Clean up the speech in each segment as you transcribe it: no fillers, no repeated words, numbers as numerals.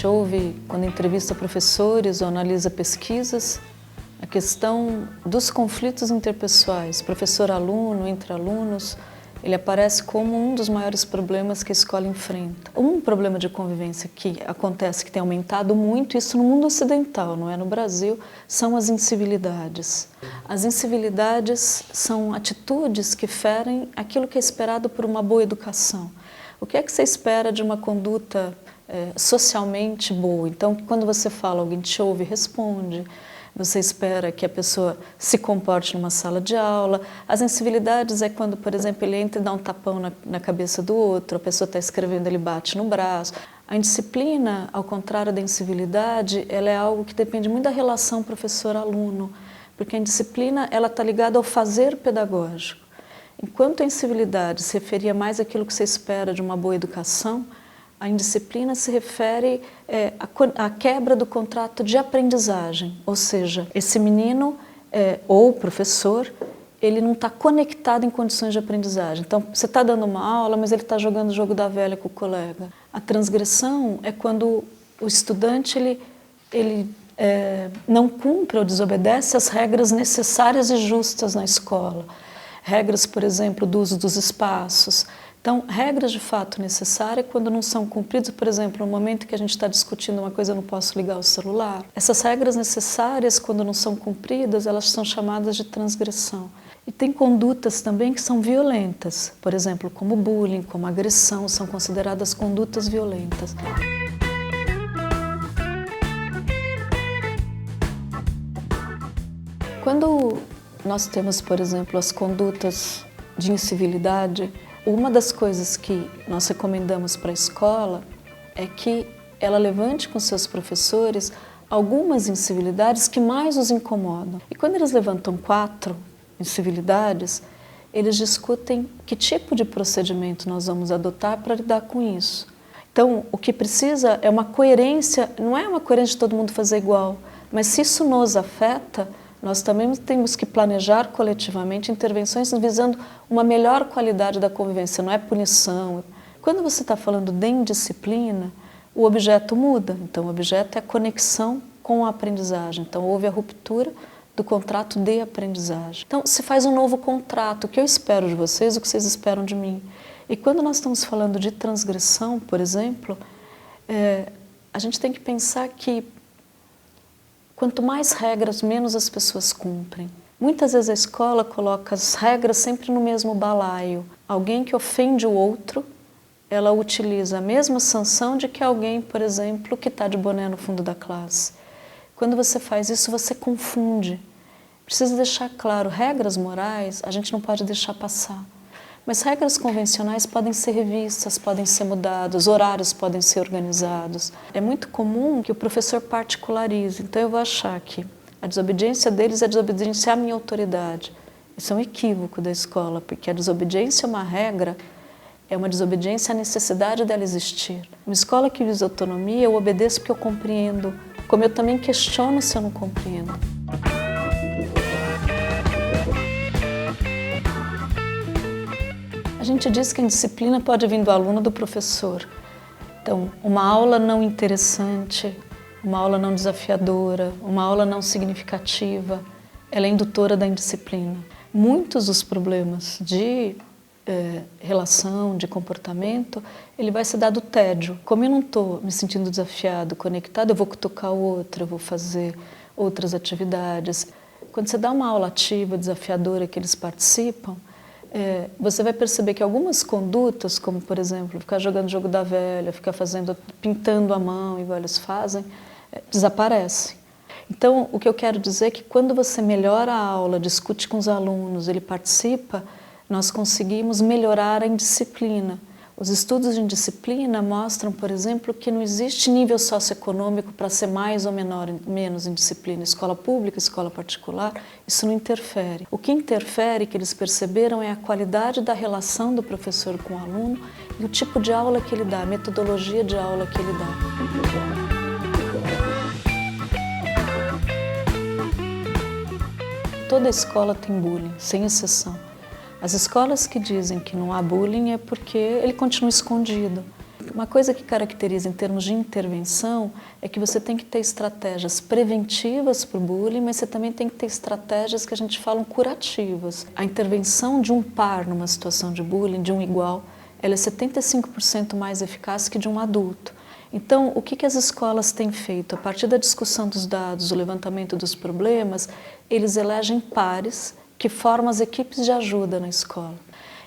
gente ouve, quando entrevista professores ou analisa pesquisas, a questão dos conflitos interpessoais, professor-aluno, entre alunos, ele aparece como um dos maiores problemas que a escola enfrenta. Um problema de convivência que acontece, que tem aumentado muito, isso no mundo ocidental, não é no Brasil, são as incivilidades. As incivilidades são atitudes que ferem aquilo que é esperado por uma boa educação. O que é que você espera de uma conduta socialmente boa? Então, quando você fala, alguém te ouve e responde, você espera que a pessoa se comporte numa sala de aula. As incivilidades é quando, por exemplo, ele entra e dá um tapão na cabeça do outro, a pessoa está escrevendo, ele bate no braço. A indisciplina, ao contrário da incivilidade, ela é algo que depende muito da relação professor-aluno, porque a indisciplina está ligada ao fazer pedagógico. Enquanto a incivilidade se referia mais àquilo que você espera de uma boa educação, a indisciplina se refere à quebra do contrato de aprendizagem, ou seja, esse menino ou o professor, ele não está conectado em condições de aprendizagem. Então, você está dando uma aula, mas ele está jogando o jogo da velha com o colega. A transgressão é quando o estudante ele não cumpre ou desobedece as regras necessárias e justas na escola. Regras, por exemplo, do uso dos espaços. Então, regras de fato necessárias, quando não são cumpridas, por exemplo, no momento que a gente está discutindo uma coisa, eu não posso ligar o celular. Essas regras necessárias, quando não são cumpridas, elas são chamadas de transgressão. E tem condutas também que são violentas, por exemplo, como bullying, como agressão, são consideradas condutas violentas. Quando nós temos, por exemplo, as condutas de incivilidade, uma das coisas que nós recomendamos para a escola é que ela levante com seus professores algumas incivilidades que mais os incomodam. E quando eles levantam 4 incivilidades, eles discutem que tipo de procedimento nós vamos adotar para lidar com isso. Então, o que precisa é uma coerência, não é uma coerência de todo mundo fazer igual, mas se isso nos afeta, nós também temos que planejar coletivamente intervenções visando uma melhor qualidade da convivência, não é punição. Quando você está falando de indisciplina, o objeto muda. Então, o objeto é a conexão com a aprendizagem. Então, houve a ruptura do contrato de aprendizagem. Então, se faz um novo contrato, o que eu espero de vocês, o que vocês esperam de mim. E quando nós estamos falando de transgressão, por exemplo, a gente tem que pensar que quanto mais regras, menos as pessoas cumprem. Muitas vezes a escola coloca as regras sempre no mesmo balaio. Alguém que ofende o outro, ela utiliza a mesma sanção de que alguém, por exemplo, que está de boné no fundo da classe. Quando você faz isso, você confunde. Precisa deixar claro, regras morais a gente não pode deixar passar. Mas regras convencionais podem ser revistas, podem ser mudadas, horários podem ser organizados. É muito comum que o professor particularize, então eu vou achar que a desobediência deles é desobediência à minha autoridade. Isso é um equívoco da escola, porque a desobediência a uma regra é uma desobediência à necessidade dela existir. Uma escola que visa autonomia, eu obedeço porque eu compreendo, como eu também questiono se eu não compreendo. A gente diz que a indisciplina pode vir do aluno ou do professor. Então, uma aula não interessante, uma aula não desafiadora, uma aula não significativa, ela é indutora da indisciplina. Muitos dos problemas de relação, de comportamento, ele vai se dar do tédio. Como eu não estou me sentindo desafiado, conectado, eu vou cutucar o outro, eu vou fazer outras atividades. Quando você dá uma aula ativa, desafiadora, que eles participam, você vai perceber que algumas condutas, como por exemplo, ficar jogando jogo da velha, ficar pintando a mão, igual eles fazem, desaparecem. Então, o que eu quero dizer é que quando você melhora a aula, discute com os alunos, ele participa, nós conseguimos melhorar a indisciplina. Os estudos de indisciplina mostram, por exemplo, que não existe nível socioeconômico para ser mais ou menos indisciplina. Escola pública, escola particular, isso não interfere. O que interfere, que eles perceberam, é a qualidade da relação do professor com o aluno e o tipo de aula que ele dá, a metodologia de aula que ele dá. Toda escola tem bullying, sem exceção. As escolas que dizem que não há bullying é porque ele continua escondido. Uma coisa que caracteriza em termos de intervenção é que você tem que ter estratégias preventivas para o bullying, mas você também tem que ter estratégias que a gente fala curativas. A intervenção de um par numa situação de bullying, de um igual, ela é 75% mais eficaz que de um adulto. Então, o que as escolas têm feito? A partir da discussão dos dados, o levantamento dos problemas, eles elegem pares que formam as equipes de ajuda na escola.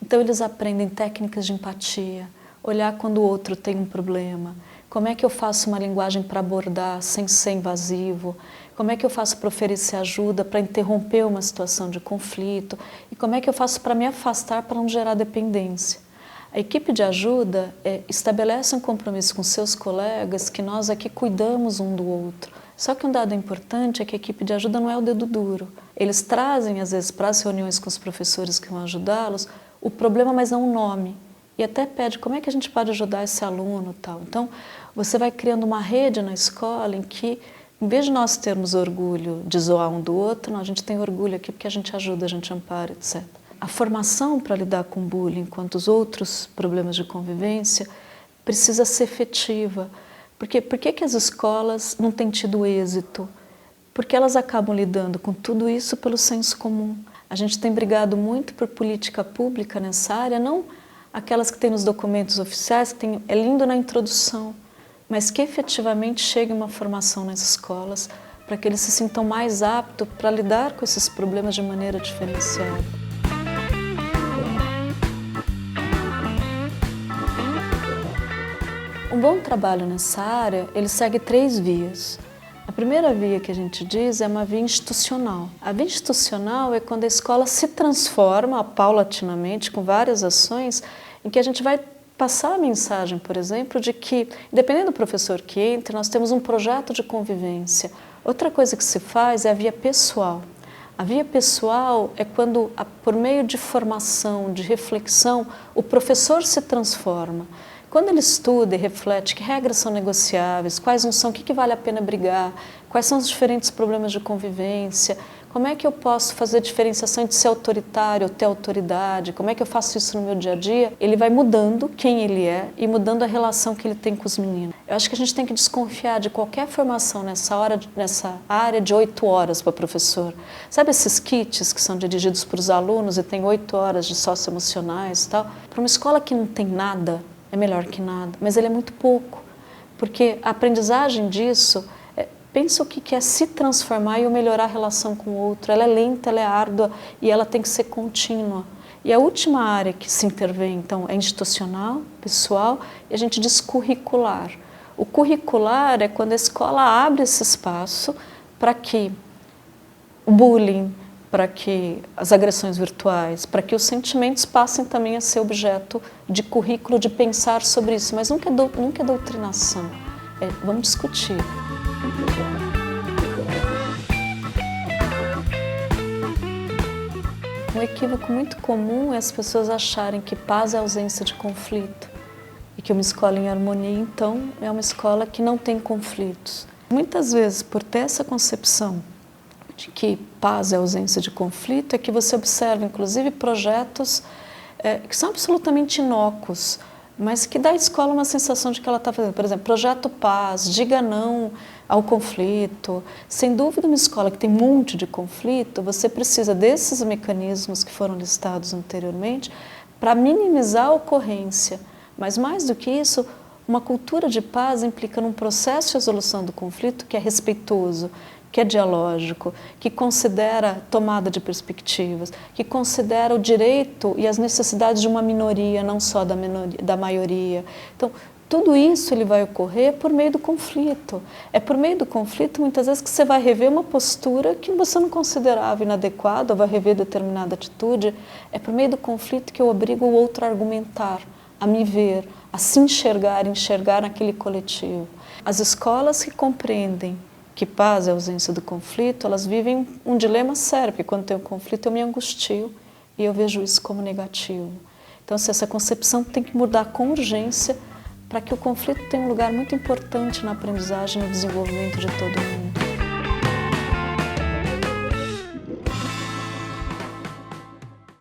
Então, eles aprendem técnicas de empatia, olhar quando o outro tem um problema, como é que eu faço uma linguagem para abordar sem ser invasivo, como é que eu faço para oferecer ajuda, para interromper uma situação de conflito, e como é que eu faço para me afastar para não gerar dependência. A equipe de ajuda estabelece um compromisso com seus colegas que nós aqui cuidamos um do outro. Só que um dado importante é que a equipe de ajuda não é o dedo duro. Eles trazem, às vezes, para as reuniões com os professores que vão ajudá-los, o problema, mas não o nome. E até pede como é que a gente pode ajudar esse aluno e tal. Então, você vai criando uma rede na escola em que, em vez de nós termos orgulho de zoar um do outro, não, a gente tem orgulho aqui porque a gente ajuda, a gente ampara, etc. A formação para lidar com bullying, enquanto os outros problemas de convivência, precisa ser efetiva. Por que as escolas não têm tido êxito? Porque elas acabam lidando com tudo isso pelo senso comum. A gente tem brigado muito por política pública nessa área, não aquelas que tem nos documentos oficiais, que é lindo na introdução, mas que efetivamente chegue uma formação nas escolas para que eles se sintam mais aptos para lidar com esses problemas de maneira diferenciada. Um bom trabalho nessa área, ele segue 3 vias. A primeira via que a gente diz é uma via institucional. A via institucional é quando a escola se transforma paulatinamente, com várias ações, em que a gente vai passar a mensagem, por exemplo, de que, dependendo do professor que entre, nós temos um projeto de convivência. Outra coisa que se faz é a via pessoal. A via pessoal é quando, por meio de formação, de reflexão, o professor se transforma. Quando ele estuda e reflete que regras são negociáveis, quais não são, o que vale a pena brigar, quais são os diferentes problemas de convivência, como é que eu posso fazer diferenciação entre ser autoritário ou ter autoridade, como é que eu faço isso no meu dia a dia, ele vai mudando quem ele é e mudando a relação que ele tem com os meninos. Eu acho que a gente tem que desconfiar de qualquer formação nessa área de 8 horas para o professor. Sabe esses kits que são dirigidos para os alunos e tem 8 horas de socioemocionais e tal? Para uma escola que não tem nada, é melhor que nada, mas ele é muito pouco, porque a aprendizagem disso, pensa o que é se transformar e melhorar a relação com o outro. Ela é lenta, ela é árdua e ela tem que ser contínua. E a última área que se intervém, então, é institucional, pessoal, e a gente diz curricular. O curricular é quando a escola abre esse espaço para que o bullying, para que as agressões virtuais, para que os sentimentos passem também a ser objeto de currículo, de pensar sobre isso. Mas nunca é doutrinação, vamos discutir. Um equívoco muito comum é as pessoas acharem que paz é ausência de conflito e que uma escola em harmonia, então, é uma escola que não tem conflitos. Muitas vezes, por ter essa concepção de que paz é ausência de conflito, é que você observa, inclusive, projetos que são absolutamente inócuos, mas que dá à escola uma sensação de que ela está fazendo. Por exemplo, Projeto Paz, diga não ao conflito. Sem dúvida, uma escola que tem um monte de conflito, você precisa desses mecanismos que foram listados anteriormente para minimizar a ocorrência. Mas, mais do que isso, uma cultura de paz implica num processo de resolução do conflito que é respeitoso, que é dialógico, que considera tomada de perspectivas, que considera o direito e as necessidades de uma minoria, não só da maioria. Então, tudo isso ele vai ocorrer por meio do conflito. É por meio do conflito, muitas vezes, que você vai rever uma postura que você não considerava inadequada, ou vai rever determinada atitude. É por meio do conflito que eu obrigo o outro a argumentar, a me ver, a se enxergar naquele coletivo. As escolas que compreendem que paz é a ausência do conflito, elas vivem um dilema sério, porque quando tem um conflito eu me angustio e eu vejo isso como negativo. Então, essa concepção tem que mudar com urgência para que o conflito tenha um lugar muito importante na aprendizagem e no desenvolvimento de todo mundo.